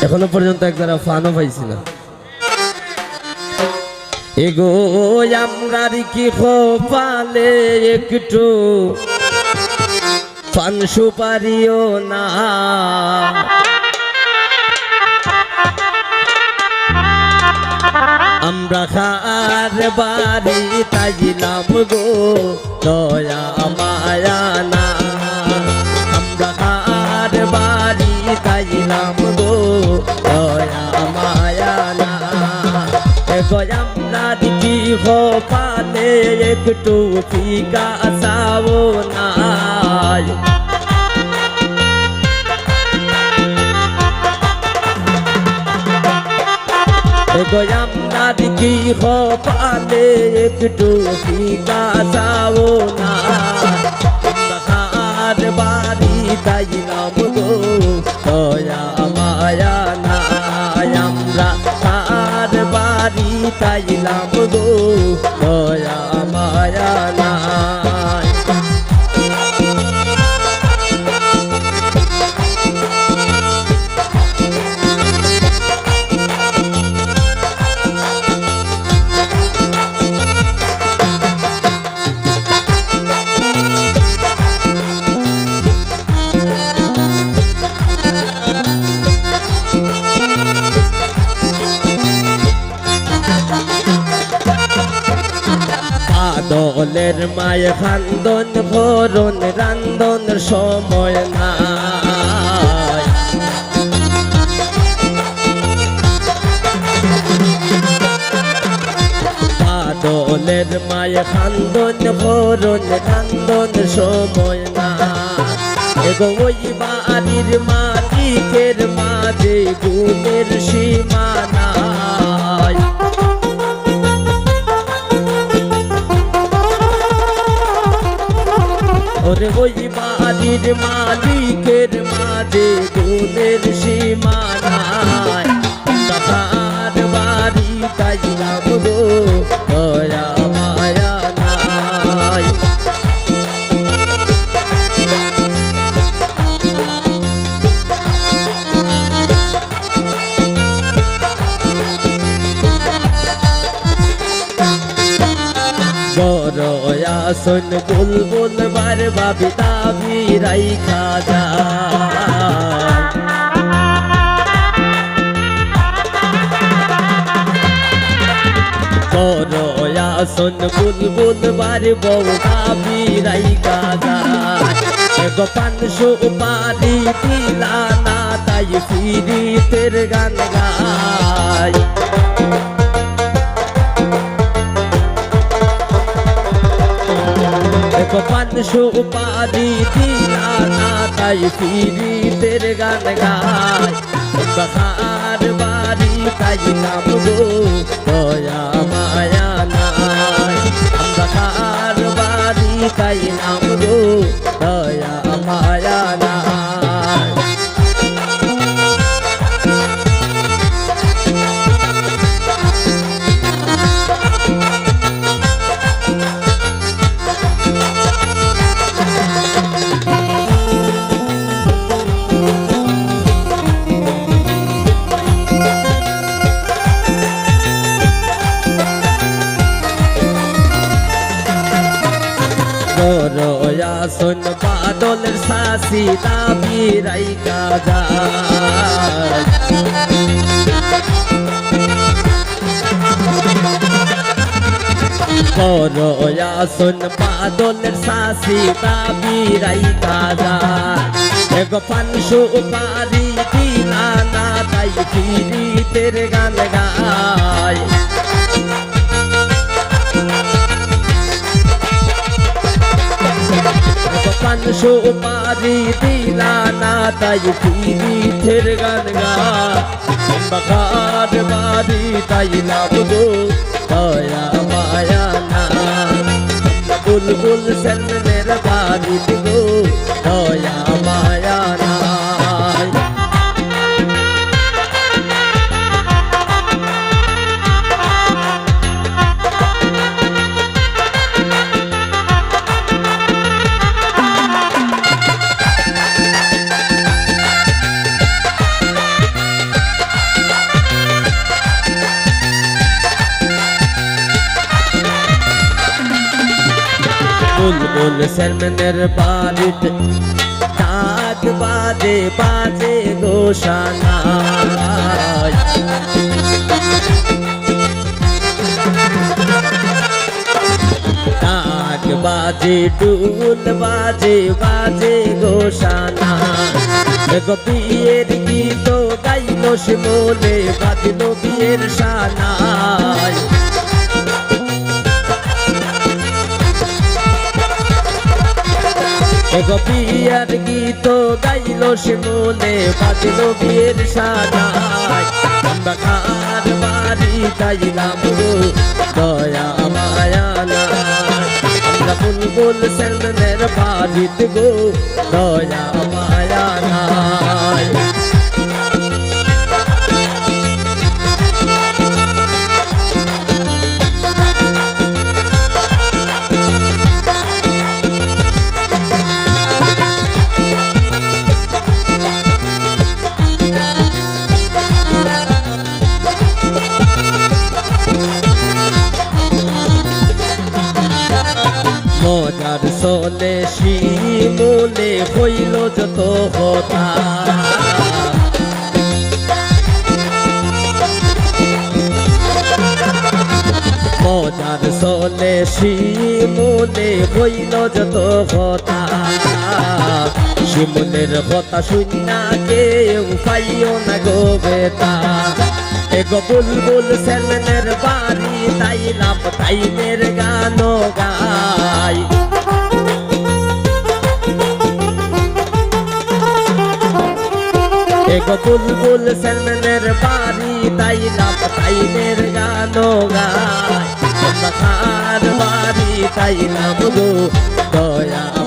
এখনো পর্যন্ত একবার ফানও পাইছি না। এগো আমরার কি খোপালে একটু পান সুপারিও না, আমরা খার বাড়ি তাইলাম গো দয়া মায়া না, আমরা খার বাড়ি তাইলাম গো দয়া মায়া না। আমরা কি খোপালে একটু ফিকা সাবো নাই, আমরা কি খোপালে একটু ফিকা সাবো না, খার বাড়ি তাইলাম গো দয়া মায়া না, আমরা খার বাড়ি তাইলাম গো দয়া মায়া না। দলের মায়ে খান্দন ভরণ রান্দন সময় নাই, দলের মায়ে খান্দন ভরণ রান্দন সময় নাই। এগো ওই বাড়ির মালিকের মাঝে গুণের সীমা নাই, ওরে ওই বাড়ির মালিকের মাঝে গুণের সীমা নাই, তাহার বাড়ি তাইলাম গো দয়া মায়া নাই। আসন বুলবুল বার বাবি দাবি রাইখা যায়, আসন বুলবুল বার বউ দাবি রাইখা যায়। গোপান সুপারি দিলা না তাই ফিরিতের গান গায়, গোপান সুপারি দিলা না তাই ফিরিতের গান গায়, খার বাড়ি তাইলাম গো দয়া মায়া নাই, আমরা খার বাড়ি তাইলাম গো দয়া মায়া নাই। আসন বাদলের শাসি দাবি রাইখা যায়, আসন বাদলের শাসি দাবি রাইখা যায়। গোপান সুপারি দিলা না তাই ফিরিতের গান গায়, গোপান সুপারি দিলা না তাই ফিরিতের গান গায়, খার বাড়ি তাইলাম গো দয়া মায়া না, বুলবুল সেনের বাড়ি গো দয়া মায়া না। বুলবুল চেয়ারম্যানের বাড়িতে ডাক বাজে বাজে গোসানায় ডাক বাজে ডুল বাজে বাজে গোসানায় গো বিয়ের গীত গাইল শিমুলে বাজল বিয়ের সানায় গো বিয়ের গীত গাইল শিমুলে বাজল বিয়ের সানায় আমরা কার বাড়ি গাইলাম গো দয়া মায়া নাই আমরা বুলবুল চেয়ারম্যানের বাড়িতে গো দয়া মায়া নাই মজার চলে শিমুলে হইল যত কথা মজার চলে শিমুলে হইল যত কথা শিমুলের কথা শুনা কেউ পাইও না গো বেতা এগো বুলবুল চেয়ারম্যানের বাড়ি তাইলাম তাইনের গান গাই এগো বুলবুল চেয়ারম্যানের বাড়ি তাইলাম তাইনের গান গাই আমরা কার বাড়ি তাইলাম গো দয়া